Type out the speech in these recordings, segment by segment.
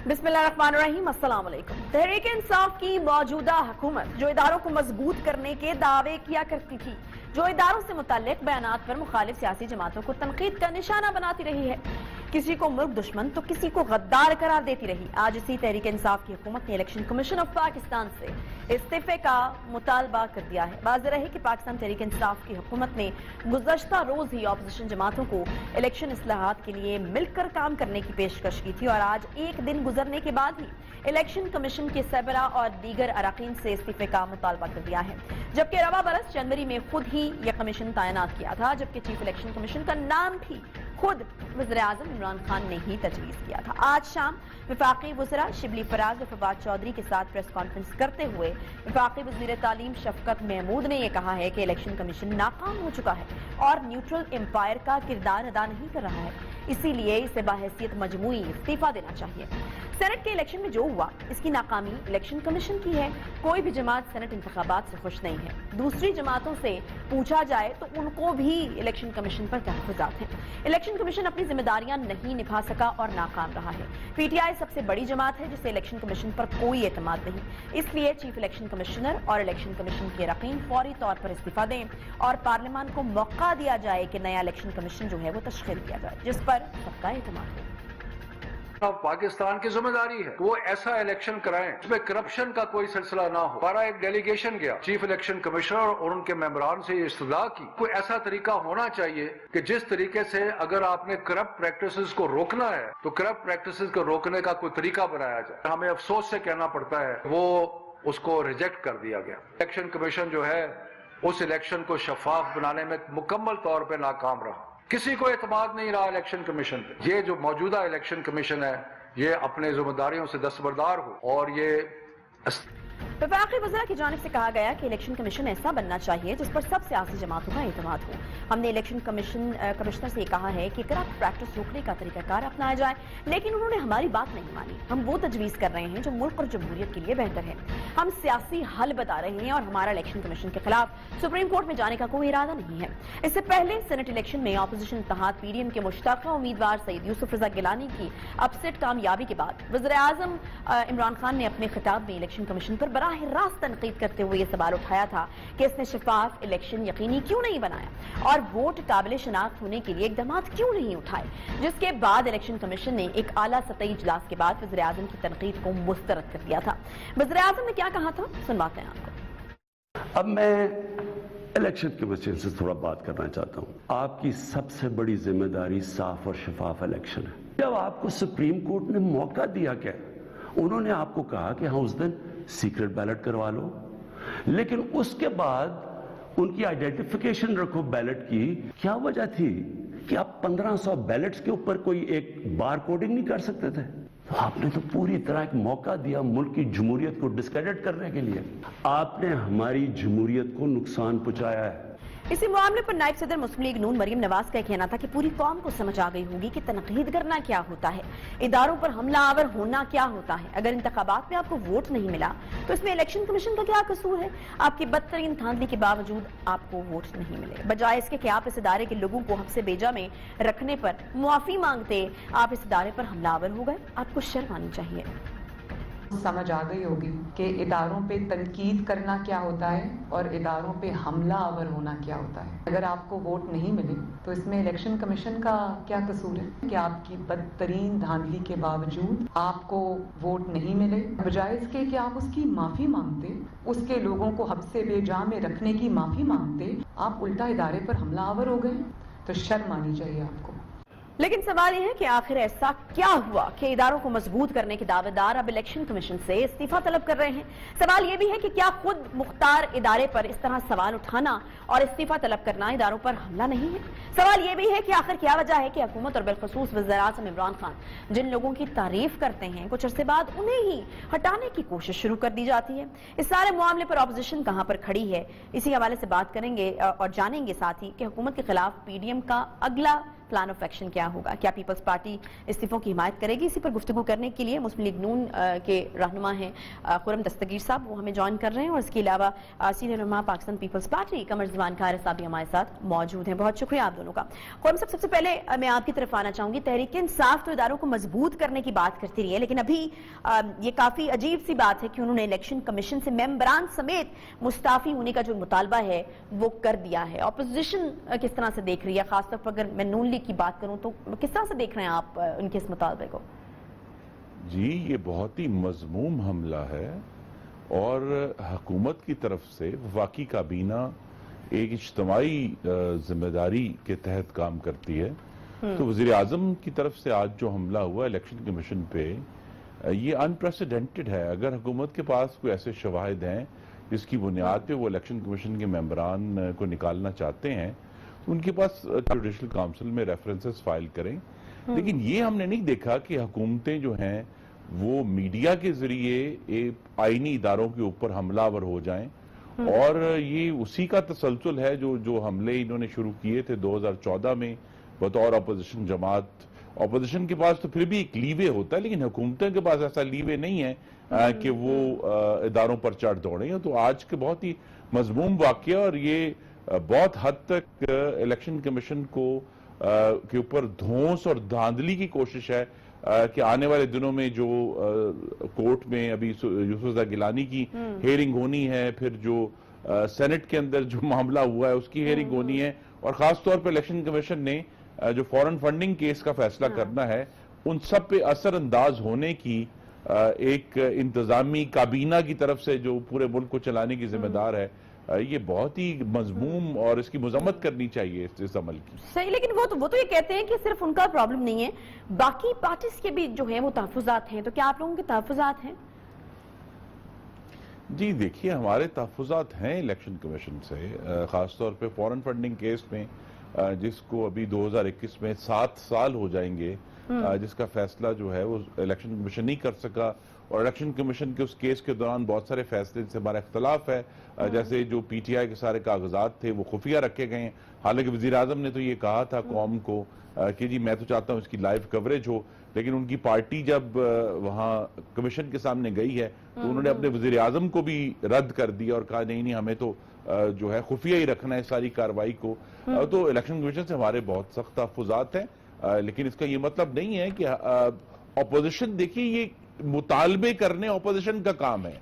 बिस्मिल्लाहिर्रहमानिर्रहीम, अस्सलाम वालेकुम। तहरीक इंसाफ की मौजूदा हुकूमत जो इदारों को मजबूत करने के दावे किया करती थी, जो इदारों से मुताल्लिक बयानात पर मुखालिफ सियासी जमातों को तनकीद का निशाना बनाती रही है, किसी को मुल्क दुश्मन तो किसी को गद्दार करार देती रही, आज इसी तहरीक इंसाफ की हुकूमत ने इलेक्शन कमीशन ऑफ पाकिस्तान से इस्तीफे का मुतालबा कर दिया है। वाज़ेह है कि पाकिस्तान तहरीक इंसाफ की हुकूमत ने गुज़श्ता रोज ही अपोजिशन जमातों को इलेक्शन इस्लाहात के लिए मिलकर काम करने की पेशकश की थी और आज एक दिन गुजरने के बाद ही इलेक्शन कमीशन के सरबरा और दीगर अरकान से इस्तीफे का मुतालबा कर दिया है, जबकि रवा बरस जनवरी में खुद ही यह कमीशन तैनात किया था, जबकि चीफ इलेक्शन कमीशन का नाम भी खुद वज़ीर आज़म इमरान खान ने ही तजवीज़ किया था। आज शाम वफाकी वज़रा शिबली फराज और फवाद चौधरी के साथ प्रेस कॉन्फ्रेंस करते हुए वफाकी वज़ीर तालीम शफकत महमूद ने यह कहा है कि इलेक्शन कमीशन नाकाम हो चुका है और न्यूट्रल एम्पायर का किरदार अदा नहीं कर रहा है, इसीलिए इसे बाहैसियत मजमूई इस्तीफा देना चाहिए। सेनेट के इलेक्शन में जो हुआ इसकी नाकामी इलेक्शन कमीशन की है। कोई भी जमात सेनेट इंतखाबात से खुश नहीं है। दूसरी जमातों से पूछा जाए तो उनको भी इलेक्शन कमीशन पर तहफ़्फ़ुज़ात हैं। इलेक्शन कमीशन अपनी जिम्मेदारियां नहीं निभा सका और नाकाम रहा है। पीटीआई सबसे बड़ी जमात है जिसे इलेक्शन कमीशन पर कोई एतमाद नहीं, इसलिए चीफ इलेक्शन कमिश्नर और इलेक्शन कमीशन के रकीन फौरी तौर पर इस्तीफा दें और पार्लियामान को मौका दिया जाए कि नया इलेक्शन कमीशन जो है वो तश्कील किया जाए जिस पर सबका एतमाद हो। पाकिस्तान की जिम्मेदारी है वो ऐसा इलेक्शन कराएं जिसमें करप्शन का कोई सिलसिला ना हो। हमारा एक डेलीगेशन गया चीफ इलेक्शन कमिश्नर और उनके मेंबरान से ये इस्तदा की कोई ऐसा तरीका होना चाहिए कि जिस तरीके से अगर आपने करप्ट प्रैक्टिसेस को रोकना है तो करप्ट प्रैक्टिसेस को रोकने का कोई तरीका बनाया जाए। हमें अफसोस से कहना पड़ता है वो उसको रिजेक्ट कर दिया गया। इलेक्शन कमीशन जो है उस इलेक्शन को शफाफ बनाने में मुकम्मल तौर पर नाकाम रहा। किसी को एतमाद नहीं रहा इलेक्शन कमीशन पे। ये जो मौजूदा इलेक्शन कमीशन है ये अपने जिम्मेदारियों से दस्तबरदार हो और ये वफाकी वज़रा की जानिब से कहा गया कि इलेक्शन कमीशन ऐसा बनना चाहिए जिस पर सब सियासी जमातों का एतमाद हो। हमने इलेक्शन कमिश्नर से कहा है कि करप्ट प्रैक्टिस रोकने का तरीकाकार अपनाया जाए, लेकिन उन्होंने हमारी बात नहीं मानी। हम वो तजवीज़ कर रहे हैं जो मुल्क और जमहूरियत के लिए बेहतर है। हम सियासी हल बता रहे हैं और हमारा इलेक्शन कमीशन के खिलाफ सुप्रीम कोर्ट में जाने का कोई इरादा नहीं है। इससे पहले सेनेट इलेक्शन में अपोजिशन इत्तेहाद पीडीएम के मुश्तरका उम्मीदवार सईद यूसुफ रजा गिलानी की अपसेट कामयाबी के बाद वज़ीर आज़म इमरान खान ने अपने खिताब में इलेक्शन कमीशन पर बराह रास्त तनकीद करते हुए यह सवाल उठाया था कि इसने शफाफ इलेक्शन यकीनी क्यों नहीं बनाया और वोट काबिल शनाख्त होने के लिए इकदाम क्यों नहीं उठाए, जिसके बाद इलेक्शन कमीशन ने एक आला सतही इजलास के बाद वज़ीर आज़म की तनकीद को मुस्तरद कर दिया था। वज़ीर आज़म ने क्या कहा था सुनवाते हैं आपको। अब मैं इलेक्शन कमीशन से थोड़ा बात करना चाहता हूँ। आपकी सबसे बड़ी जिम्मेदारी साफ और शफाफ इलेक्शन है। जब आपको सुप्रीम कोर्ट ने मौका दिया क्या, उन्होंने आपको कहा कि हाँ उस दिन सीक्रेट बैलेट करवा लो, लेकिन उसके बाद उनकी आइडेंटिफिकेशन रखो बैलेट की। क्या वजह थी कि आप 1500 बैलेट्स के ऊपर कोई एक बार कोडिंग नहीं कर सकते थे? तो आपने तो पूरी तरह एक मौका दिया मुल्क की जमहूरियत को डिस्क्रेडिट करने के लिए। आपने हमारी जमहूरियत को नुकसान पहुंचाया है। इसी मामले पर नायब सदर मुस्लिम लीग नून मरियम नवाज का कहना था कि पूरी कौम को समझ आ गई होगी कि तनकीद करना क्या होता है, इदारों पर हमला आवर होना क्या होता है। अगर इंतखाबात में आपको वोट नहीं मिला तो इसमें इलेक्शन कमीशन का क्या कसूर है? आपकी बदतरीन धांधली के बावजूद आपको वोट नहीं मिले, बजाय इसके कि आप इस इदारे के लोगों को हब्से बेजा में रखने पर मुआफी मांगते आप इस इदारे पर हमलावर हो गए। आपको शर्म आनी चाहिए। समझ आ गई होगी कि इदारों पे तनकीद करना क्या होता है और इदारों पे हमला आवर होना क्या होता है। अगर आपको वोट नहीं मिले तो इसमें इलेक्शन कमीशन का क्या कसूर है कि आपकी बदतरीन धांधली के बावजूद आपको वोट नहीं मिले, बजाय इसके कि आप उसकी माफी मांगते, उसके लोगों को हब्से बेजा में रखने की माफी मांगते, आप उल्टा इदारे पर हमला आवर हो गए। तो शर्म आनी चाहिए आपको। लेकिन सवाल यह है कि आखिर ऐसा क्या हुआ कि इदारों को मजबूत करने के दावेदार अब इलेक्शन कमीशन से इस्तीफा तलब कर रहे हैं। सवाल यह भी है कि क्या खुद मुख्तार इदारे पर इस तरह सवाल उठाना और इस्तीफा तलब करना इदारों पर हमला नहीं है? सवाल यह भी है कि आखिर क्या वजह है कि हुकूमत और बिलखसूस वज़ीर आज़म इमरान खान जिन लोगों की तारीफ करते हैं कुछ अरसे बाद उन्हें ही हटाने की कोशिश शुरू कर दी जाती है। इस सारे मामले पर अपोजिशन कहां पर खड़ी है, इसी हवाले से बात करेंगे और जानेंगे साथ ही कि हुकूमत के खिलाफ पीडीएम का अगला پلان آف ایکشن کیا ہوگا؟ کیا پیپلز پارٹی استعفوں کی حمایت کرے گی؟ اسی پر گفتگو کرنے کے لیے مسلم لیگ نون کے رہنما ہیں خرم دستگیر صاحب، وہ ہمیں جوائن کر رہے ہیں، اور اس کے علاوہ سینئر رہنما پاکستان پیپلز پارٹی قمر زمان کھارا صاحب بھی ہمارے ساتھ موجود ہیں۔ بہت شکریہ آپ دونوں کا۔ خرم صاحب، سب سے پہلے میں آپ کی طرف آنا چاہوں گی۔ تحریک انصاف تو اداروں کو مضبوط کرنے کی بات کرتی رہی ہے، لیکن ابھی یہ کافی عجیب سی بات ہے کہ انہوں نے الیکشن کمیشن سے ممبران سمیت مستعفی ہونے کا جو مطالبہ ہے وہ کر دیا ہے۔ اپوزیشن کس طرح سے دیکھ رہی ہے؟ خاص طور پر اگر میں نون لیگ کی بات کروں تو کس طرح سے دیکھ رہے ہیں آپ ان کے اس مطالبے کو؟ جی، یہ بہت ہی مذموم حملہ ہے، اور حکومت کی طرف سے وفاقی کابینہ ایک اجتماعی ذمہ داری کے تحت کام کرتی ہے، تو وزیر اعظم کی طرف سے آج جو حملہ ہوا الیکشن کمیشن پہ، یہ انپریسیڈنٹڈ ہے۔ اگر حکومت کے پاس کوئی ایسے شواہد ہیں جس کی بنیاد پہ وہ الیکشن کمیشن کے ممبران کو نکالنا چاہتے ہیں، تو ان کے پاس جوڈیشل کاؤنسل میں ریفرنسز فائل کریں۔ لیکن یہ ہم نے نہیں دیکھا کہ حکومتیں جو ہیں وہ میڈیا کے ذریعے آئینی اداروں کے اوپر حملہ آور ہو جائیں، اور یہ اسی کا تسلسل ہے جو حملے انہوں نے شروع کیے تھے 2014 میں بطور اپوزیشن جماعت۔ اپوزیشن کے پاس تو پھر بھی ایک لیوے ہوتا ہے، لیکن حکومتوں کے پاس ایسا لیوے نہیں ہے کہ وہ اداروں پر چڑھ دوڑیں۔ تو آج کے بہت ہی مذموم واقعہ، اور یہ بہت حد تک الیکشن کمیشن کے اوپر دھونس اور دھاندلی کی کوشش ہے کہ آنے والے دنوں میں جو کورٹ میں ابھی یوسف رضا گیلانی کی ہیئرنگ ہونی ہے، پھر جو سینٹ کے اندر جو معاملہ ہوا ہے اس کی ہیئرنگ ہونی ہے، اور خاص طور پہ الیکشن کمیشن نے جو فورن فنڈنگ کیس کا فیصلہ کرنا ہے، ان سب پہ اثر انداز ہونے کی ایک انتظامی کابینہ کی طرف سے جو پورے ملک کو چلانے کی ذمہ دار ہے، یہ بہت ہی مذموم، اور اس کی مذمت کرنی چاہیے اس عمل کی۔ صحیح، لیکن وہ تو یہ کہتے ہیں کہ صرف ان کا پرابلم نہیں ہے، باقی پارٹیز کے بھی جو ہیں وہ تحفظات ہیں، تو کیا آپ لوگوں کے تحفظات ہیں؟ جی دیکھیے، ہمارے تحفظات ہیں الیکشن کمیشن سے، خاص طور پہ فورن فنڈنگ کیس میں، جس کو ابھی 2021 میں 7 سال ہو جائیں گے، جس کا فیصلہ جو ہے وہ الیکشن کمیشن نہیں کر سکا، اور الیکشن کمیشن کے اس کیس کے دوران بہت سارے فیصلے سے ہمارا اختلاف ہے، جیسے جو پی ٹی آئی کے سارے کاغذات تھے وہ خفیہ رکھے گئے ہیں، حالانکہ وزیر اعظم نے تو یہ کہا تھا قوم کو کہ جی میں تو چاہتا ہوں اس کی لائیو کوریج ہو، لیکن ان کی پارٹی جب وہاں کمیشن کے سامنے گئی ہے تو انہوں نے اپنے وزیر اعظم کو بھی رد کر دیا اور کہا نہیں ہمیں تو جو ہے خفیہ ہی رکھنا ہے ساری کارروائی کو۔ تو الیکشن کمیشن سے ہمارے بہت سخت تحفظات ہیں، لیکن اس کا یہ مطلب نہیں ہے کہ اپوزیشن، دیکھیے یہ مطالبے کرنے اپوزیشن کا کام ہے،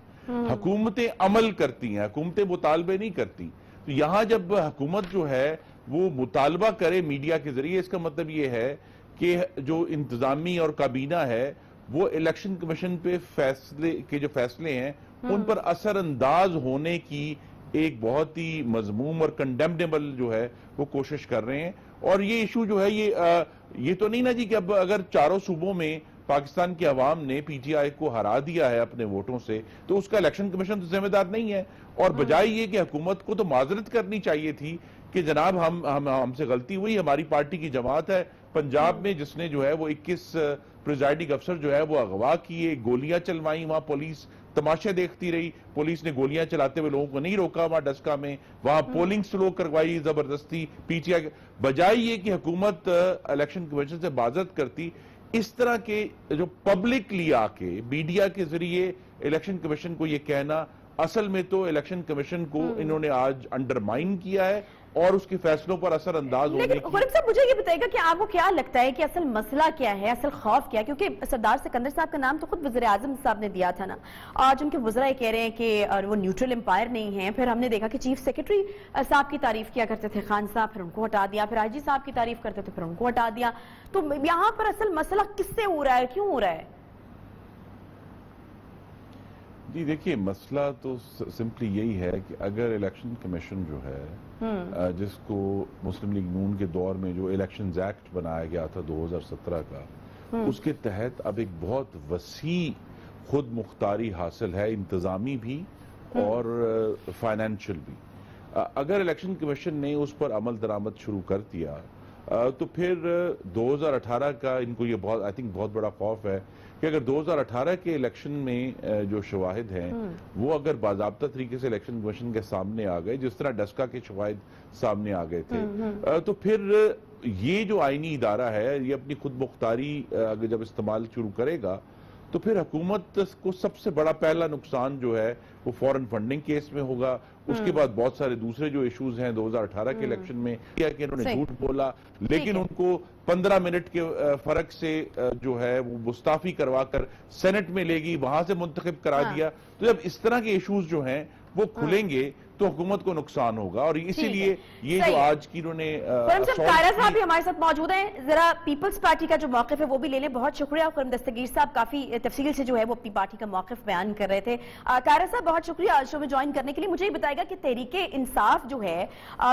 حکومتیں عمل کرتی ہیں، حکومتیں مطالبے نہیں کرتی۔ تو یہاں جب حکومت جو ہے وہ مطالبہ کرے میڈیا کے ذریعے، اس کا مطلب یہ ہے کہ جو انتظامی اور کابینہ ہے وہ الیکشن کمیشن پہ جو فیصلے ہیں ان پر اثر انداز ہونے کی ایک بہت ہی مذموم اور کنڈیمنیبل جو ہے وہ کوشش کر رہے ہیں۔ اور یہ ایشو جو ہے یہ تو نہیں نا جی کہ اب اگر چاروں صوبوں میں پاکستان کی عوام نے پی ٹی آئی کو ہرا دیا ہے اپنے ووٹوں سے، تو اس کا الیکشن کمیشن تو ذمہ دار نہیں ہے، اور بجائے یہ کہ حکومت کو تو معذرت کرنی چاہیے تھی کہ جناب ہم سے غلطی ہوئی، ہماری پارٹی کی جماعت ہے پنجاب میں جس نے جو ہے وہ 21 پریزائڈنگ افسر جو ہے وہ اغوا کیے، گولیاں چلوائیں، وہاں پولیس تماشے دیکھتی رہی، پولیس نے گولیاں چلاتے ہوئے لوگوں کو نہیں روکا وہاں ڈسکا میں، وہاں پولنگ سلو کروائی زبردستی پی ٹی آئی، بجائے یہ کہ حکومت الیکشن کمیشن سے معذرت کرتی، اس طرح کے جو پبلکلی آ کے میڈیا کے ذریعے الیکشن کمیشن کو یہ کہنا، اصل میں تو الیکشن کمیشن کو انہوں نے آج انڈرمائن کیا ہے اور اس کے فیصلوں پر اثر انداز ہونے کی۔ لیکن خورم صاحب مجھے یہ بتائے گا کہ آپ کو کیا لگتا ہے کہ اصل مسئلہ کیا ہے، اصل خوف کیا ہے؟ کیونکہ سردار سکندر صاحب کا نام تو خود وزیر اعظم صاحب نے دیا تھا نا، آج ان کے وزراء کہہ رہے ہیں کہ وہ نیوٹرل امپائر نہیں ہیں، پھر ہم نے دیکھا کہ چیف سیکرٹری صاحب کی تعریف کیا کرتے تھے خان صاحب، پھر ان کو ہٹا دیا، پھر آئی جی صاحب کی تعریف کرتے تھے پھر ان کو ہٹا دیا، تو یہاں پر اصل مسئلہ کس سے ہو رہا ہے، کیوں ہو رہا ہے؟ جی دیکھیے، مسئلہ تو سمپلی یہی ہے کہ اگر الیکشن کمیشن جو ہے جس کو مسلم لیگ نون کے دور میں جو الیکشنز ایکٹ بنایا گیا تھا 2017 کا، اس کے تحت اب ایک بہت وسیع خود مختاری حاصل ہے، انتظامی بھی اور فائنینشل بھی۔ اگر الیکشن کمیشن نے اس پر عمل درآمد شروع کر دیا تو پھر 2018 کا ان کو یہ بہت بڑا خوف ہے کہ اگر 2018 کے الیکشن میں جو شواہد ہیں وہ اگر باضابطہ طریقے سے الیکشن کمیشن کے سامنے آ گئے، جس طرح ڈسکا کے شواہد سامنے آ گئے تھے، تو پھر یہ جو آئینی ادارہ ہے یہ اپنی خود مختاری اگر جب استعمال شروع کرے گا تو پھر حکومت کو سب سے بڑا پہلا نقصان جو ہے وہ فورن فنڈنگ کیس میں ہوگا. اس کے بعد بہت سارے دوسرے جو ایشوز ہیں 2018 کے الیکشن میں کیا کہ انہوں نے جھوٹ بولا لیکن ان کو 15 منٹ کے فرق سے جو ہے وہ مستعفی کروا کر سینٹ میں لے گئی, وہاں سے منتخب کرا دیا. تو جب اس طرح کے ایشوز جو ہیں وہ کھلیں گے تو حکومت کو نقصان ہوگا, اور اسی لیے یہ جو آج کی انہوں نے قائرہ صاحب بھی ہمارے ساتھ موجود ہیں, ذرا پیپلز پارٹی کا جو موقف ہے وہ بھی لے لیں. بہت شکریہ. خرم دستگیر صاحب کافی تفصیل سے جو ہے وہ اپنی پارٹی کا موقف بیان کر رہے تھے. قائرہ صاحب بہت شکریہ آج شو میں جوائن کرنے کے لیے. مجھے یہ بتائے گا کہ تحریک انصاف جو ہے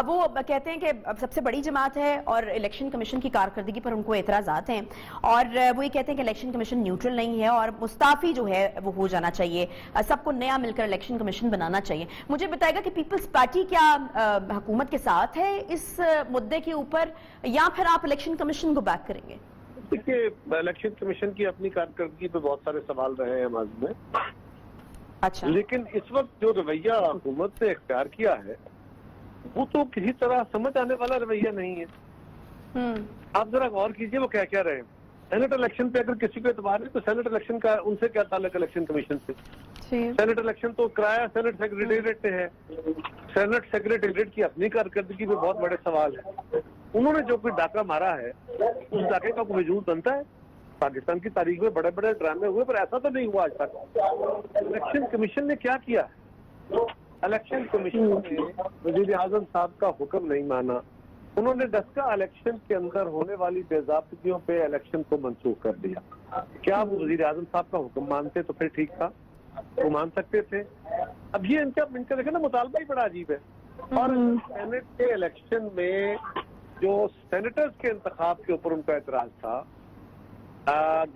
وہ کہتے ہیں کہ سب سے بڑی جماعت ہے اور الیکشن کمیشن کی کارکردگی پر ان کو اعتراضات ہیں, اور وہ یہ کہتے ہیں کہ الیکشن کمیشن نیوٹرل نہیں ہے اور مستعفی جو ہے وہ ہو جانا چاہیے, سب کو نیا مل کر الیکشن کمیشن بنانا چاہیے. مجھے بتائے گا کہ پیپلز پارٹی کیا حکومت کے ساتھ ہے اس مدعے کے اوپر, یا پھر آپ الیکشن کمیشن کو بیک کریں گے؟ دیکھیے, الیکشن کمیشن کی اپنی کارکردگی پہ بہت سارے سوال رہے ہیں ماضی میں. اچھا, لیکن اس وقت جو رویہ حکومت نے اختیار کیا ہے وہ تو کسی طرح سمجھ آنے والا رویہ نہیں ہے. آپ ذرا غور کیجئے وہ کیا رہے ہیں. سینٹ الیکشن پہ اگر کسی کو اعتبار ہے تو سینٹ الیکشن کا ان سے کیا تعلق الیکشن کمیشن سے؟ سینٹ الیکشن تو کرایا سینٹ سیکریٹریٹ نے ہے. سینٹ سیکریٹریٹ کی اپنی کارکردگی میں بہت بڑے سوال ہیں. انہوں نے جو کوئی ڈاکہ مارا ہے اس ڈاکے کا کوئی وجود بنتا ہے؟ پاکستان کی تاریخ میں بڑے بڑے ڈرامے ہوئے پر ایسا تو نہیں ہوا آج تک. الیکشن کمیشن نے کیا کیا؟ الیکشن کمیشن نے وزیر اعظم صاحب کا حکم نہیں مانا. انہوں نے ڈسکا الیکشن کے اندر ہونے والی بے ضابطگیوں پہ الیکشن کو منسوخ کر دیا. کیا وہ وزیر اعظم صاحب کا حکم مانتے تو پھر ٹھیک تھا, وہ مان سکتے تھے. اب یہ ان کا دیکھیں نا مطالبہ ہی بڑا عجیب ہے. اور سینٹ کے الیکشن میں جو سینیٹرز کے انتخاب کے اوپر ان کا اعتراض تھا,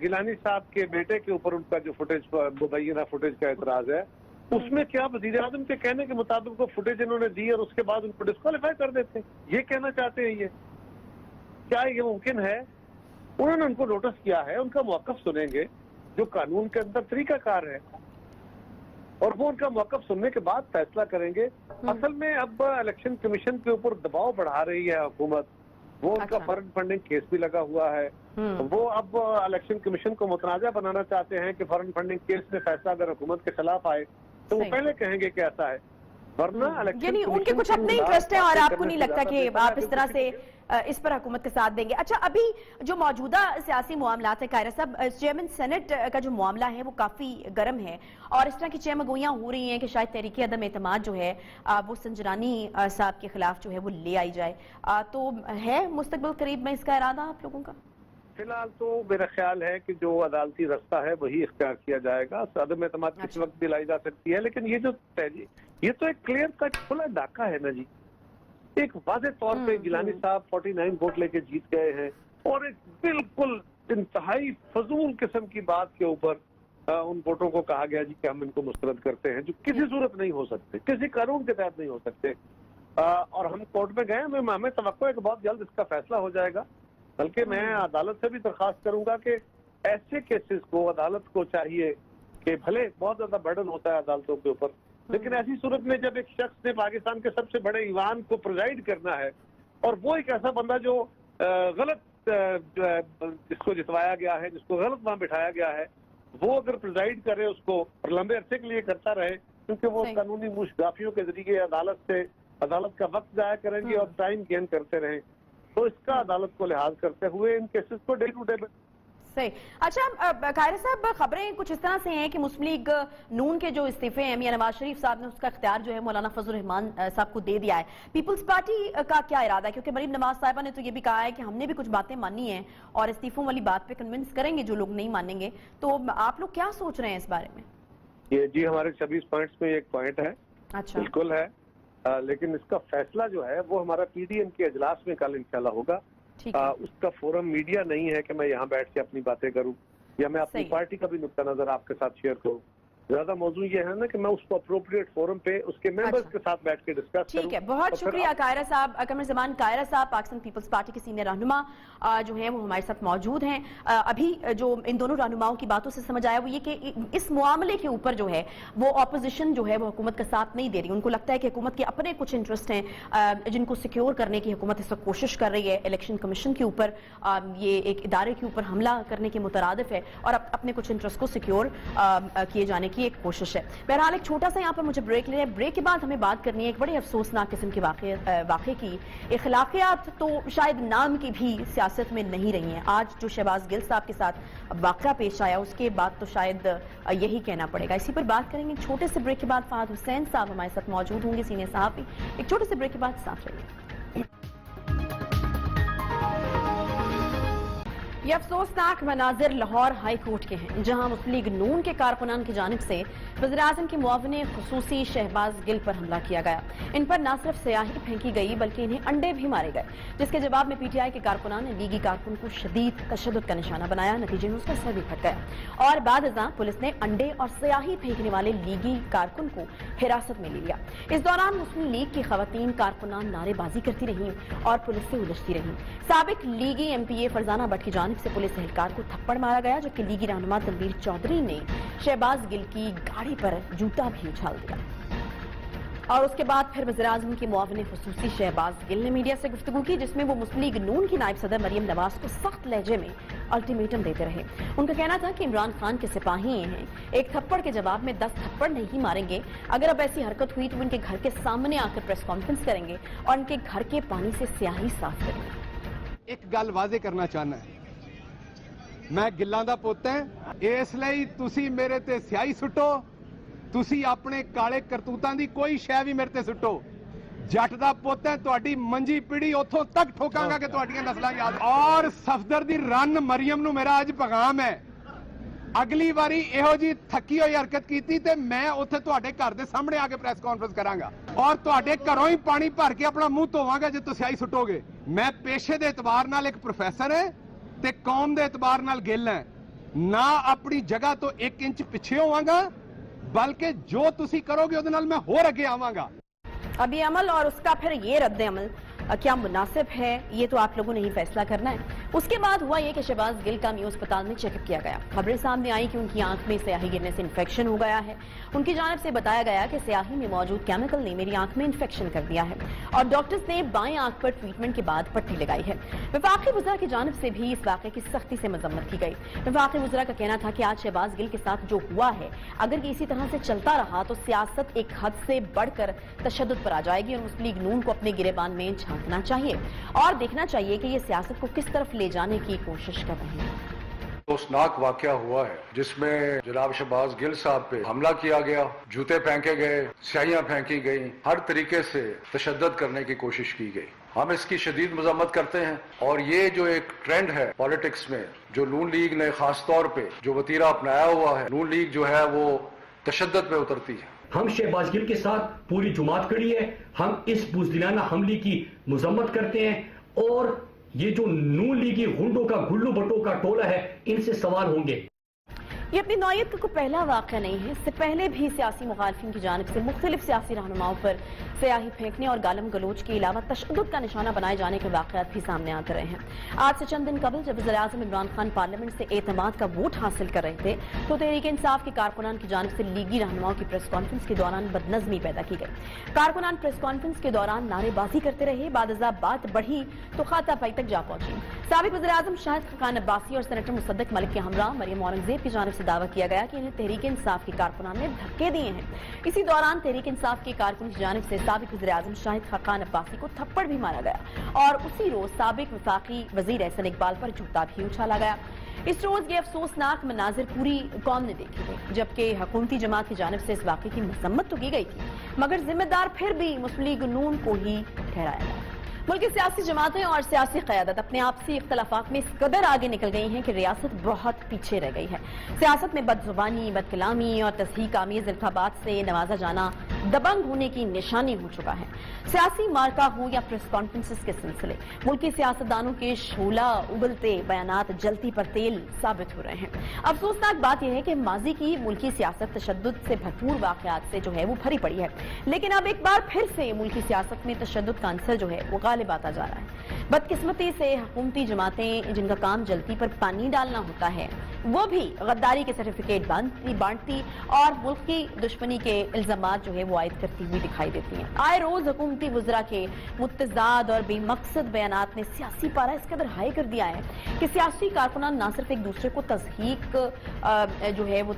گیلانی صاحب کے بیٹے کے اوپر ان کا جو فوٹیج مبینہ فوٹیج کا اعتراض ہے, اس میں کیا وزیر اعظم کے کہنے کے مطابق وہ فوٹیج انہوں نے دی اور اس کے بعد ان کو ڈسکوالیفائی کر دیتے. یہ کہنا چاہتے ہیں یہ کیا یہ ممکن ہے؟ انہوں نے ان کو نوٹس کیا ہے, ان کا موقف سنیں گے جو قانون کے اندر طریقہ کار ہے, اور وہ ان کا موقف سننے کے بعد فیصلہ کریں گے. اصل میں اب الیکشن کمیشن کے اوپر دباؤ بڑھا رہی ہے حکومت. وہ ان کا فورن فنڈنگ کیس بھی لگا ہوا ہے. وہ اب الیکشن کمیشن کو متنازع بنانا چاہتے ہیں کہ فورن فنڈنگ کیس میں فیصلہ اگر حکومت کے خلاف آئے تو وہ پہلے کہیں گے کہ ایسا ہے, ورنہ یعنی ان کے کچھ اپنے انٹرسٹ ہیں اور آپ کو نہیں لگتا کہ آپ اس طرح سے اس پر حکومت کے ساتھ دیں گے. اچھا, ابھی جو موجودہ سیاسی معاملات ہیں قائرہ صاحب, چیئرمین سینٹ کا جو معاملہ ہے وہ کافی گرم ہے اور اس طرح کی چہمگوئیاں ہو رہی ہیں کہ شاید تحریک عدم اعتماد جو ہے وہ سنجرانی صاحب کے خلاف جو ہے وہ لے آئی جائے. تو ہے مستقبل قریب میں اس کا ارادہ آپ لوگوں کا؟ فی الحال تو میرا خیال ہے کہ جو عدالتی رستہ ہے وہی اختیار کیا جائے گا. عدم اعتماد کس وقت دلائی جا سکتی ہے, لیکن یہ تو ایک کلیئر کٹ کھلا ڈاکہ ہے نا جی. ایک واضح طور پہ گیلانی صاحب 49 ووٹ لے کے جیت گئے ہیں, اور ایک بالکل انتہائی فضول قسم کی بات کے اوپر ان ووٹوں کو کہا گیا جی کہ ہم ان کو مسترد کرتے ہیں, جو کسی صورت نہیں ہو سکتے, کسی قانون کے تحت نہیں ہو سکتے. اور ہم کورٹ میں گئے, ہمیں توقع ہے کہ بہت جلد اس کا فیصلہ ہو جائے گا. بلکہ میں عدالت سے بھی درخواست کروں گا کہ ایسے کیسز کو عدالت کو چاہیے کہ بھلے بہت زیادہ برڈن ہوتا ہے عدالتوں کے اوپر, لیکن ایسی صورت میں جب ایک شخص نے پاکستان کے سب سے بڑے ایوان کو پریزائڈ کرنا ہے, اور وہ ایک ایسا بندہ جو غلط جس کو جتوایا گیا ہے, جس کو غلط وہاں بٹھایا گیا ہے, وہ اگر پریزائڈ کرے اس کو اور لمبے عرصے کے لیے کرتا رہے, کیونکہ وہ قانونی مشگافیوں کے ذریعے عدالت کا وقت ضائع کریں گے اور ٹائم گین کرتے رہیں, تو اس کا عدالت کو لحاظ کرتے ہوئے ان کیسز کو ڈے ٹو ڈے. صحیح. اچھا قائرہ صاحب, خبریں کچھ اس طرح سے ہیں کہ مسلم لیگ نون کے جو استعفے ہیں میاں نواز شریف صاحب نے اس کا اختیار جو ہے مولانا فضل الرحمان صاحب کو دے دیا ہے. پیپلز پارٹی کا کیا ارادہ ہے؟ کیونکہ مریم نواز صاحبہ نے تو یہ بھی کہا ہے کہ ہم نے بھی کچھ باتیں مانی ہیں اور استعفوں والی بات پہ کنونس کریں گے جو لوگ نہیں مانیں گے. تو آپ لوگ کیا سوچ رہے ہیں اس بارے میں؟ جی ہمارے 26 پوائنٹس میں ایک پوائنٹ ہے. اچھا, بالکل ہے, لیکن اس کا فیصلہ جو ہے وہ ہمارا پی ڈی ایم کے اجلاس میں کل انشاءاللہ ہوگا. اس کا فورم میڈیا نہیں ہے کہ میں یہاں بیٹھ کے اپنی باتیں کروں یا میں اپنی پارٹی کا بھی نقطہ نظر آپ کے ساتھ شیئر کروں. ज्यादा मौजू ये है ना कि मैं उसको अप्रोप्रिएट फोरम पे उसके मेंबर्स के साथ बैठ के डिस्कस करूं। ठीक है, बहुत शुक्रिया कायरा साहब। कमर ज़मान कायरा साहब पाकिस्तान पीपल्स पार्टी के सीनियर रहनुमा जो हैं वो हमारे साथ मौजूद हैं। अभी जो इन दोनों रहनुमाओं की बातों से समझ आया वो ये कि इस मामले के ऊपर जो है वो ऑपोजिशन जो है वो हुकूमत का साथ नहीं दे रही। उनको लगता है कि हुकूमत के अपने कुछ इंटरेस्ट हैं जिनको सिक्योर करने की हुकूमत इस वक्त कोशिश कर रही है। इलेक्शन कमीशन के ऊपर ये एक इदारे के ऊपर हमला करने के मुतरादिफ है और अपने कुछ इंटरेस्ट को सिक्योर किए जाने की एक कोशिश है। बहरहाल एक छोटा सा यहाँ पर मुझे ब्रेक लेना है। ब्रेक के बाद हमें बात करनी है एक बड़ी अफसोसनाक किस्म के वाक़े की। इखलाकियात तो शायद नाम की भी सियासत में नहीं रही हैं। आज जो शहबाज गिल साहब के साथ वाक़ा पेश आया उसके बाद तो शायद यही कहना पड़ेगा। इसी पर बात करेंगे छोटे से ब्रेक के बाद। फहद हुसैन साहब हमारे साथ मौजूद होंगे, सीनियर साहब भी। एक छोटे से ब्रेक के बाद साथ रहिए। ये अफसोसनाक मनाजिर लाहौर हाई कोर्ट के हैं जहां मुस्लिम लीग नून के कारकुनान की जानिब से वज़ीर-ए-आज़म के मुआविन खुसूसी शहबाज गिल पर हमला किया गया। इन पर न सिर्फ स्याही फेंकी गई बल्कि इन्हें अंडे भी मारे गए, जिसके जवाब में पीटीआई के कारकुनान ने लीगी कारकुन को शदीद तशद्दुद का निशाना बनाया। नतीजे में उसका सर भी फट गया और बाद अज़ां पुलिस ने अंडे और स्याही फेंकने वाले लीगी कारकुन को हिरासत में ले लिया। इस दौरान मुस्लिम लीग की खवातीन कारकुनान नारेबाजी करती रहीं और पुलिस से उलझती रहीं। साबिक लीगी एमपीए फरजाना भट्ट की जानिब से पुलिस एहलकार को थप्पड़ मारा गया, जबकि लीगी रहनुमा तनवीर चौधरी ने शहबाज गिल की गाड़ी पर जूता भी उछाल दिया। और उसके बाद फिर वज़ीर-ए-आज़म के मुआविन खुसूसी शहबाज गिल ने मीडिया से गुफ्तगू की, जिसमें वो मुस्लिम लीग नून की नायब सदर मरियम नवाज को सख्त लहजे में अल्टीमेटम देते रहे। उनका कहना था कि इमरान खान के सिपाही हैं, एक थप्पड़ के जवाब में 10 थप्पड़ नहीं मारेंगे। अगर अब ऐसी हरकत हुई तो उनके घर के सामने आकर प्रेस कॉन्फ्रेंस करेंगे और उनके घर के पानी से स्याही साफ करेंगे। एक गल वाजे करना चाहना है, मैं गिल्लां दा पुੱਤ ਹਾਂ, ਇਸ ਲਈ ਤੁਸੀਂ ਮੇਰੇ ਤੇ ਸਿਆਹੀ ਸੁੱਟੋ, ਤੁਸੀਂ ਆਪਣੇ ਕਾਲੇ ਕਰਤੂਤਾਂ ਦੀ ਕੋਈ ਸ਼ੈ ਵੀ ਮੇਰੇ ਤੇ ਸੁੱਟੋ। ਜੱਟ ਦਾ ਪੁੱਤ ਹੈ, ਤੁਹਾਡੀ ਮੰਜੀ ਪੀੜੀ ਉੱਥੋਂ ਤੱਕ ਠੋਕਾਂਗਾ ਕਿ ਤੁਹਾਡੀਆਂ ਨਸਲਾਂ ਯਾਦ। ਔਰ ਸਫਦਰ ਦੀ ਰਨ ਮਰੀਮ ਨੂੰ ਮੇਰਾ ਅੱਜ ਪੈਗਾਮ ਹੈ, ਅਗਲੀ ਵਾਰੀ ਇਹੋ ਜੀ ਥੱਕੀ ਹੋਈ ਹਰਕਤ ਕੀਤੀ ਤੇ ਮੈਂ ਉੱਥੇ ਤੁਹਾਡੇ ਘਰ ਦੇ ਸਾਹਮਣੇ ਆ ਕੇ ਪ੍ਰੈਸ ਕਾਨਫਰੰਸ ਕਰਾਂਗਾ ਔਰ ਤੁਹਾਡੇ ਘਰੋਂ ਹੀ ਪਾਣੀ ਭਰ ਕੇ ਆਪਣਾ ਮੂੰਹ ਧੋਵਾਂਗਾ ਜੇ ਤੁਸੀਂ ਸਿਆਹੀ ਸੁੱਟੋਗੇ। ਮੈਂ ਪੇਸ਼ੇ ਦੇ ਇਤਬਾਰ ਨਾਲ ਇੱਕ ਪ੍ਰੋਫੈਸਰ ਹਾਂ ਤੇ ਕੌਮ ਦੇ ਇਤਬਾਰ ਨਾਲ ਗਿੱਲ ਹੈ, ਨਾ ਆਪਣੀ ਜਗ੍ਹਾ ਤੋਂ 1 ਇੰਚ ਪਿੱਛੇ ਹੋਵਾਂਗਾ बल्कि जो तुसी करोगे ਉਹਦੇ ਨਾਲ मैं होर अगे आवांगा। अभी अमल और उसका फिर ये रद्द अमल क्या मुनासिब है, ये तो आप लोगों ने ही फैसला करना है। उसके बाद हुआ ये कि शहबाज गिल का मियो अस्पताल में चेकअप किया गया। खबरें सामने आई कि उनकी आंख में स्याही गिरने से इन्फेक्शन हो गया है। उनकी जानिब से बताया गया कि स्याही में मौजूद केमिकल ने मेरी आंख में इन्फेक्शन कर दिया है और डॉक्टर्स ने बाएं आंख पर ट्रीटमेंट के बाद पट्टी लगाई है। वफाकी वज़रा की जानिब से भी इस वाक़े की सख्ती से मजम्मत की गई। वफाकी वज़रा का कहना था कि आज शहबाज गिल के साथ जो हुआ है, अगर ये इसी तरह से चलता रहा तो सियासत एक हद से बढ़कर तशद्दुद पर आ जाएगी और मुस्लिम लीग नून को अपने गिरेबान में झांकना चाहिए और देखना चाहिए कि ये सियासत को किस तरफ ले जाने की कोशिश कर रहे हैं। अफसोसनाक वाकया हुआ है जिसमें जनाब शहबाज गिल साहब पे हमला किया गया, जूते फेंके गए, स्याहियां फेंकी गई, हर तरीके से तशद्दुद करने की कोशिश की गई। हम इसकी शदीद मजम्मत करते हैं और ये जो एक ट्रेंड है पॉलिटिक्स में जो नून लीग ने खास तौर पे जो वतीरा अपनाया हुआ है, नून लीग जो है वो तशद्दुद पे उतरती है। हम शहबाज गिल के साथ पूरी जुमात खड़ी है, हम इस बुज़दिलाना हमले की मजम्मत करते हैं और ये जो नून लीगी गुंडों का गुल्लू बटों का टोला है इनसे सवाल होंगे। ये अपनी नौयत का कोई पहला वाक़या नहीं है। इससे पहले भी सियासी मुखालिफिन की जानिब से मुख्तलिफ सियासी रहनुमाओं पर स्याही फेंकने और गालम गलोच के अलावा तशद्दुद का निशाना बनाए जाने के वाक़यात भी सामने आते रहे हैं। आज से चंद दिन कबल जब वज़ीर-ए-आज़म इमरान खान पार्लियामेंट से एतमाद का वोट हासिल कर रहे थे तो तहरीक इंसाफ के कारकुनान की जानिब से लीगी रहनुमाओं की प्रेस कॉन्फ्रेंस के दौरान बदनज़मी पैदा की गई। कारकुनान प्रेस कॉन्फ्रेंस के दौरान नारेबाजी करते रहे। बाद बात बढ़ी तो खातापाई तक जा पहुंची। साबिक वज़ीर-ए-आज़म शाहिद खाकान अब्बासी और सेनेटर मुसद्दक मलिक के हमरा मरियम औरंगजेब की जानिब से दावा किया गया कि इन्हें तहरीक इंसाफ के कारकुनान ने धक्के दिए हैं। इसी दौरान तहरीक इंसाफ के कारकुन की जानिब से साबिक वज़ीर-ए-आज़म शाहिद खाकान अब्बासी को थप्पड़ भी मारा गया और उसी रोज साबिक वफाकी वज़ीर एहसन इकबाल पर जूता भी उछाला गया। इस रोज ये अफसोसनाक मनाजिर पूरी कौम ने देखे थे, जबकि हुकूमती जमात की जानिब से इस वाक़े की मजम्मत तो की गई थी मगर जिम्मेदार फिर भी मुस्लिम लीग नून को ही ठहराया गया। मुल्क की सियासी जमातें और सियासी क़यादत अपने आपसी इख्तलाफात में इस कदर आगे निकल गई हैं कि रियासत बहुत पीछे रह गई है। सियासत में बदजुबानी, बदकलामी और तस्हीक आमीज़ अल्फाबात से नवाजा जाना दबंग होने की निशानी हो चुका है। सियासी मार्का हो या प्रेस कॉन्फ्रेंसेस के सिलसिले, मुल्की सियासतदानों के शोला उगलते बयानात जलती पर तेल साबित हो रहे हैं। अफसोसनाक बात यह है कि माजी की मुल्की सियासत तशद्दुद से भरपूर वाकयात से जो है वो भरी पड़ी है, लेकिन अब एक बार फिर से मुल्की सियासत में तशद्दुद का अंसर जो है वो गालिब आता जा रहा है। बदकिस्मती से हुकूमती जमातें जिनका काम जलती पर पानी डालना होता है, वो भी गद्दारी के सर्टिफिकेट बांटती और मुल्क की दुश्मनी के इल्जामात जो है वो आयद करती हुई दिखाई देती हैं। आए रोज हुकूमती वज़रा के मुतज़ाद और बेमकसद बयानात ने सियासी पारा इस कदर हाई कर दिया है कि सियासी कारकुनान न सिर्फ एक दूसरे को तज़हीक जो है वो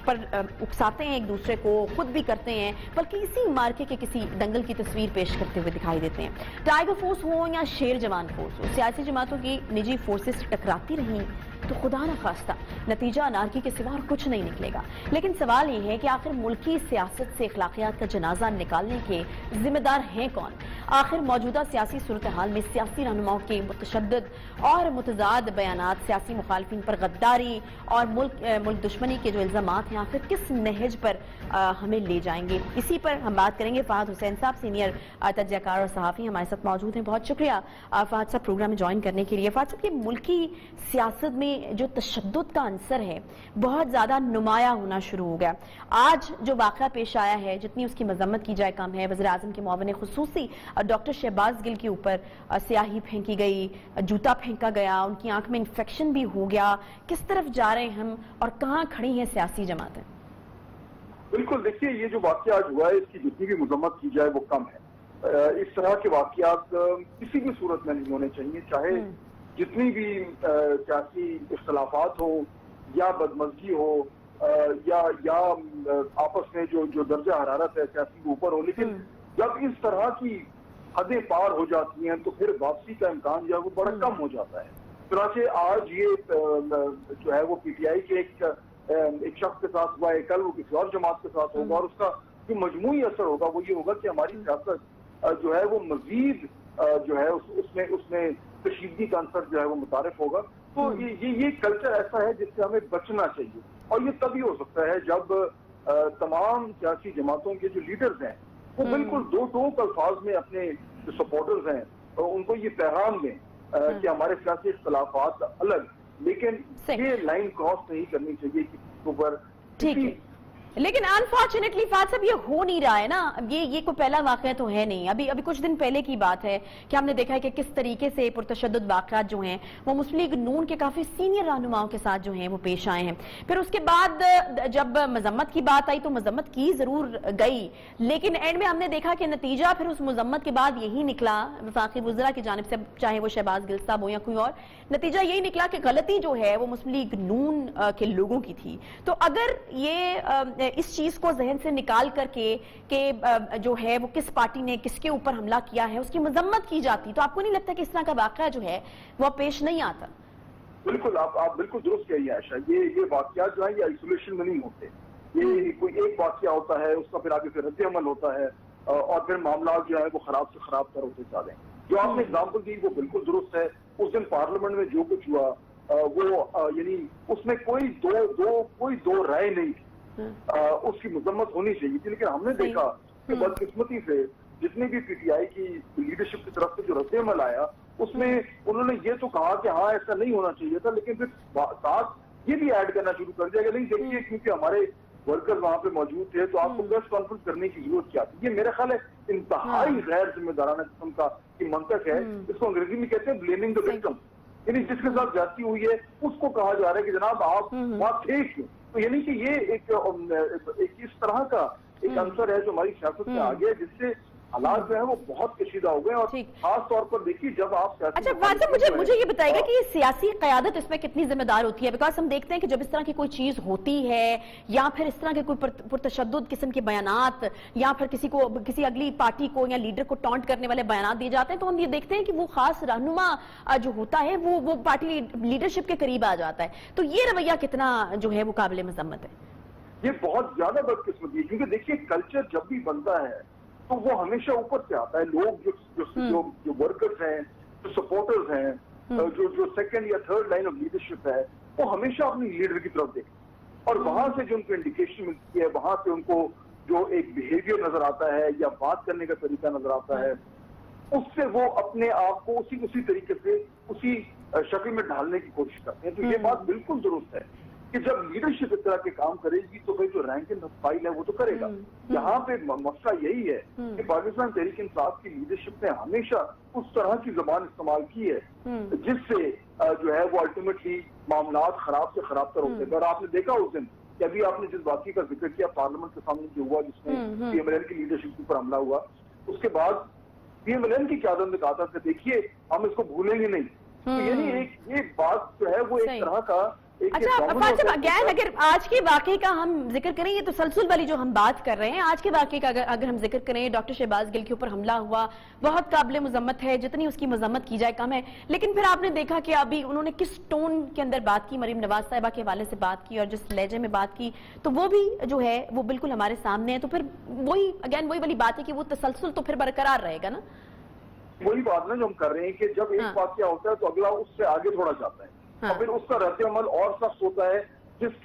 पर उकसाते हैं, एक दूसरे को खुद भी करते हैं, बल्कि इसी मार्के के किसी दंगल की तस्वीर पेश करते हुए दिखाई देते हैं। टाइगर फोर्स हो या शेर जवान फोर्स हो, सियासी जमातों की निजी फोर्सेस से टकराती रही तो खुदा न खास्ता नतीजा अनारकी के सिवा और कुछ नहीं निकलेगा। लेकिन सवाल ये है कि आखिर मुल्की सियासत से अखलाकियात का जनाजा निकालने के जिम्मेदार हैं कौन? आखिर मौजूदा सियासी सूरत हाल में सियासी रहनुमाओं के मुतशद्दिद और मुतजाद बयानात, सियासी मुखालफिन पर गद्दारी और मुल्क दुश्मनी के जो इल्जामात हैं, आखिर किस नहज पर हमें ले जाएंगे? इसी पर हम बात करेंगे। फहद हुसैन साहब सीनियर तजज़ियाकार और सहाफ़ी हमारे साथ मौजूद हैं। बहुत शुक्रिया फहद साहब प्रोग्राम में ज्वाइन करने के लिए। फहद साहब, ये मुल्की सियासत में जो तशद्दुद का अंसर है बहुत ज़्यादा नुमाया होना शुरू हो गया। आज जो वाक़या पेश आया है, जितनी उसकी मजम्मत की जाए कम है। वज़ीर आज़म के मुआविन खुसूसी डॉक्टर शहबाज गिल के ऊपर स्याही फेंकी गई, जूता फेंका गया, उनकी आंख में इन्फेक्शन भी हो गया। किस तरफ जा रहे हैं हम और कहाँ खड़ी हैं सियासी जमातें? बिल्कुल, देखिए, ये जो वाक़या आज हुआ है इसकी जितनी भी मजम्मत की जाए वो कम है। इस तरह के वाक़यात किसी भी सूरत में नहीं होने चाहिए, चाहे जितनी भी सियासी इख्तलाफात हो या बदमज़गी हो या आपस में जो दर्जा हरारत है सियासी ऊपर हो, लेकिन जब इस तरह की हदें पार हो जाती हैं तो फिर वापसी का इम्कान जो है वो बड़ा कम हो जाता है। चुनांचे आज ये जो है वो पीटीआई के एक शख्स के साथ हुआ है, कल वो किसी और जमात के साथ होगा, और उसका जो मजमूई असर होगा वो ये होगा कि हमारी सियासत जो है वो मजीद जो है उसमें कशीदगी का अंसर जो है वो मुतारिफ होगा। तो ये कल्चर ऐसा है जिससे हमें बचना चाहिए, और ये तभी हो सकता है जब तमाम सियासी जमातों के जो लीडर्स हैं वो बिल्कुल दो टोक अल्फाज में अपने जो सपोर्टर्स हैं उनको ये पैगाम दें कि हमारे सियासी इख्तलाफात अलग, लेकिन ये लाइन क्रॉस नहीं करनी चाहिए किसी ऊपर। ठीक है, लेकिन अनफॉर्चुनेटली फाद साहब ये हो नहीं रहा है ना। ये कोई पहला वाकया तो है नहीं। अभी कुछ दिन पहले की बात है कि हमने देखा है कि किस तरीके से पुरतशद्दुद वाकयात जो हैं वो मुस्लिम लीग नून के काफी सीनियर रहनुमाओं के साथ जो हैं वो पेश आए हैं। फिर उसके बाद जब मजम्मत की बात आई तो मजम्मत की जरूर गई, लेकिन एंड में हमने देखा कि नतीजा फिर उस मजम्मत के बाद यही निकला, वफाकी वज़रा की जानिब से, चाहे वो शहबाज गिल साहब हो या कोई और, नतीजा यही निकला कि गलती जो है वो मुस्लिम लीग नून के लोगों की थी। तो अगर ये इस चीज को जहन से निकाल करके कि जो है वो किस पार्टी ने किसके ऊपर हमला किया है उसकी मजम्मत की जाती, तो आपको नहीं लगता कि इस तरह का वाकया जो है वो पेश नहीं आता? बिल्कुल, आप बिल्कुल दुरुस्त कहिए आयशा। ये वाकया जो है ये आइसोलेशन में नहीं होते। ये कोई एक वाकया होता है, उसका फिर आगे फिर रद्द अमल होता है और फिर मामला जो है वो खराब से खराब तर होते जा रहे हैं। जो आपने एग्जाम्पल दी वो बिल्कुल दुरुस्त है। उस दिन पार्लियामेंट में जो कुछ हुआ वो यानी उसमें कोई दो राय नहीं थी। उसकी मजम्मत होनी चाहिए थी, लेकिन हमने देखा कि बदकिस्मती से जितनी भी पीटीआई की लीडरशिप की तरफ से जो रद्द-ए-अमल आया उसमें उन्होंने ये तो कहा कि हाँ ऐसा नहीं होना चाहिए था, लेकिन फिर साथ ये भी ऐड करना शुरू कर दिया कि नहीं देखिए क्योंकि हमारे वर्कर्स वहां पे मौजूद थे तो आपको प्रेस कॉन्फ्रेंस करने की जरूरत क्या थी। ये मेरा ख्याल है इंतहाई गैर जिम्मेदाराना किस्म का मंतक है। इसको अंग्रेजी में कहते हैं ब्लेमिंग द विक्टिम, यानी जिसके साथ ज्यादती हुई है उसको कहा जा रहा है कि जनाब आप वहां थे क्यों। तो यानी कि ये एक इस तरह का एक अंसर है जो हमारी सियासत में आ गया है, जिससे हालात जो है वो बहुत कशीदा हो गए। और खास तौर पर देखिए जब आप अच्छा मुझे ये बताइएगा कि सियासी क़यादत इसमें कितनी जिम्मेदार होती है? बिकॉज हम देखते हैं कि जब इस तरह की कोई चीज होती है या फिर इस तरह के कोई पुरतशद्दुद किस्म के बयानात या फिर किसी अगली पार्टी को या लीडर को टॉन्ट करने वाले बयानात दिए जाते हैं, तो हम ये देखते हैं कि वो खास रहनुमा जो होता है वो पार्टी लीडरशिप के करीब आ जाता है। तो ये रवैया कितना जो है वो काबिल मजम्मत है? ये बहुत ज्यादा बदकिस्मती है, क्योंकि देखिए कल्चर जब भी बनता है तो वो हमेशा ऊपर से आता है। लोग जो वर्कर्स हैं, जो सपोर्टर्स हैं, जो सेकंड या थर्ड लाइन ऑफ लीडरशिप है, वो हमेशा अपनी लीडर की तरफ देखें और वहां से जो उनको इंडिकेशन मिलती है, वहां से उनको جو ایک بیہیویئر نظر آتا ہے یا بات کرنے کا طریقہ نظر آتا ہے، اس سے وہ اپنے آپ کو اسی طریقے سے اسی شکل میں ڈھالنے کی کوشش کرتے ہیں. تو یہ بات بالکل درست ہے کہ جب لیڈرشپ اس طرح کے کام کرے گی تو پھر جو رینک اینڈ فائل ہے وہ تو کرے گا. یہاں پہ مسئلہ یہی ہے کہ پاکستان تحریک انصاف کی لیڈرشپ نے ہمیشہ اس طرح کی زبان استعمال کی ہے جس سے جو ہے وہ الٹیمیٹلی معاملات خراب سے خراب تر ہوتے ہیں. اور آپ نے دیکھا اس دن کہ ابھی آپ نے جس واقعے کا ذکر کیا پارلیمنٹ کے سامنے جو ہوا جس میں پی ایم ایل این کی لیڈرشپ کے اوپر حملہ ہوا، اس کے بعد پی ایم ایل این کی قیادت نے کہا تھا کہ دیکھیے ہم اس کو بھولیں گے نہیں. تو یعنی ایک بات جو ہے وہ ایک طرح کا اچھا عفان صاحب، اگین اگر آج کے واقعے کا ہم ذکر کریں، یہ تسلسل والی جو ہم بات کر رہے ہیں، آج کے واقعے کا اگر ہم ذکر کریں، ڈاکٹر شہباز گل کے اوپر حملہ ہوا، بہت قابل مذمت ہے، جتنی اس کی مذمت کی جائے کم ہے. لیکن پھر آپ نے دیکھا کہ ابھی انہوں نے کس ٹون کے اندر بات کی، مریم نواز صاحبہ کے حوالے سے بات کی اور جس لہجے میں بات کی، تو وہ بھی جو ہے وہ بالکل ہمارے سامنے ہے. تو پھر وہی والی بات ہے کہ وہ تسلسل تو پھر برقرار رہے گا نا. وہی بات نا جو ہم کر رہے ہیں کہ جب ایک واقعہ ہوتا ہے تو اگلا اس سے آگے تھوڑا جاتا ہے اور پھر اس کا رد عمل اور سخت ہوتا ہے، جس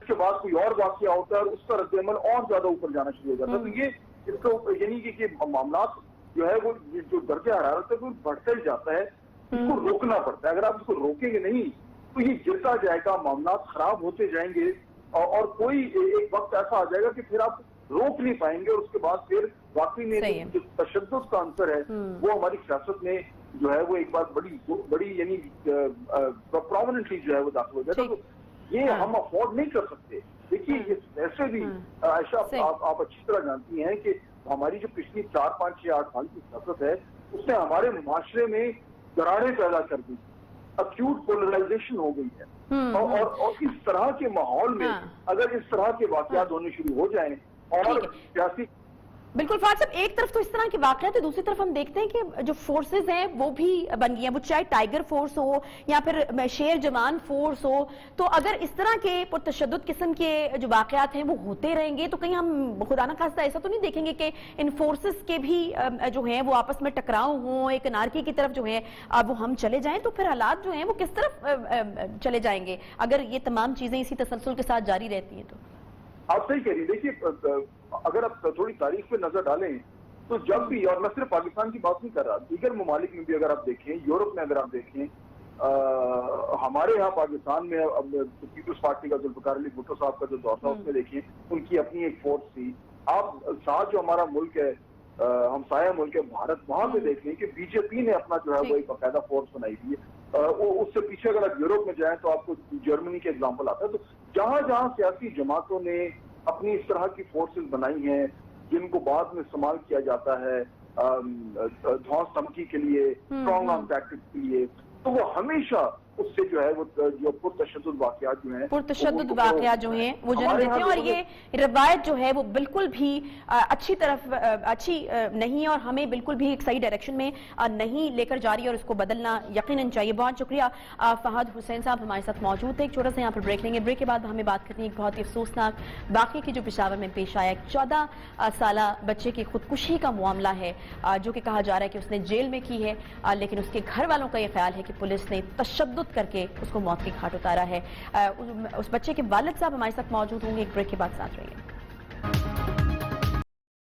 کے بعد کوئی اور واقعہ ہوتا ہے اور اس کا رد عمل اور زیادہ اوپر جانا شروع ہو جاتا ہے. تو یہ اس کو یعنی کہ معاملات جو ہے وہ جو درجہ حرارت ہے وہ بڑھتا ہی جاتا ہے. اس کو روکنا پڑتا ہے. اگر آپ اس کو روکیں گے نہیں تو یہ گرتا جائے گا، معاملات خراب ہوتے جائیں گے اور کوئی ایک وقت ایسا آ جائے گا کہ پھر آپ روک نہیں پائیں گے. اور اس کے بعد پھر واقعی میں جو تشدد کا عنصر ہے وہ ہماری سیاست میں جو ہے وہ ایک بات بڑی یعنی پرومیننٹلی جو ہے وہ داخل ہو جاتا ہے. تو یہ ہم افورڈ نہیں کر سکتے. دیکھیے ویسے بھی عائشہ آپ اچھی طرح جانتی ہیں کہ ہماری جو پچھلی 4 5 6 8 سال کی سیاست ہے اس نے ہمارے معاشرے میں دراڑیں پیدا کر دی، اکیوٹ پولرائزیشن ہو گئی ہے. اور اس طرح کے ماحول میں اگر اس طرح کے واقعات ہونے شروع ہو جائیں اور سیاسی بالکل فاضل صاحب، ایک طرف تو اس طرح کے واقعات ہے، دوسری طرف ہم دیکھتے ہیں کہ جو فورسز ہیں وہ بھی بن گئی ہیں، وہ چاہے ٹائیگر فورس ہو یا پھر شیر جوان فورس ہو. تو اگر اس طرح کے پرتشدد قسم کے جو واقعات ہیں وہ ہوتے رہیں گے تو کہیں ہم خدا نہ خواستہ ایسا تو نہیں دیکھیں گے کہ ان فورسز کے بھی جو ہیں وہ آپس میں ٹکراؤ ہوں، ایک انارکی کی طرف جو ہے وہ ہم چلے جائیں؟ تو پھر حالات جو ہیں وہ کس طرف چلے جائیں گے اگر یہ تمام چیزیں اسی تسلسل کے ساتھ جاری رہتی ہیں؟ تو آپ صحیح کہہ رہی ہیں. دیکھیے اگر آپ تھوڑی تاریخ پہ نظر ڈالیں تو جب بھی، اور میں صرف پاکستان کی بات نہیں کر رہا، دیگر ممالک میں بھی اگر آپ دیکھیں، یورپ میں اگر آپ دیکھیں، ہمارے یہاں پاکستان میں پیپلز پارٹی کا ذوالفقار علی بھٹو صاحب کا جو دور تھا اس میں دیکھیں ان کی اپنی ایک فورس تھی. آپ ساتھ جو ہمارا ملک ہے، ہمسایہ ملک ہے بھارت، وہاں پہ دیکھ لیں کہ بی جے پی نے اپنا جو ہے وہ ایک باقاعدہ فورس بنائی ہوئی ہے. اس سے پیچھے اگر آپ یوروپ میں جائیں تو آپ کو جرمنی کے ایگزامپل آتا ہے. تو جہاں جہاں سیاسی جماعتوں نے اپنی اس طرح کی فورسز بنائی ہیں جن کو بعد میں استعمال کیا جاتا ہے دھونس دھمکی کے لیے، اسٹرانگ آرم ٹیکٹکس کے لیے، تو وہ ہمیشہ اس سے جو ہے وہ جو پرتشدد واقعات جو ہیں جو ہیں وہ جنم دیتے ہیں. اور یہ روایت جو ہے وہ بالکل بھی اچھی نہیں اور ہمیں بالکل بھی ایک صحیح ڈائریکشن میں نہیں لے کر جا رہی اور اس کو بدلنا یقیناً چاہیے. بہت شکریہ فہد حسین صاحب ہمارے ساتھ موجود تھے. ایک چھوٹا سا یہاں پر بریک لیں گے. بریک کے بعد ہمیں بات کرنی ہے ایک بہت ہی افسوسناک واقعے کی جو پشاور میں پیش آیا. ایک 14 سالہ بچے کی خودکشی کا معاملہ ہے جو کہ کہا جا رہا ہے کہ اس نے جیل میں کی ہے، لیکن اس کے گھر والوں کا یہ خیال ہے کہ پولیس نے تشدد کر کے اس کو موت کے گھاٹ اتارا ہے. اس بچے کے والد صاحب ہمارے ساتھ موجود ہوں گے. ایک بریک کے بعد ساتھ رہیے.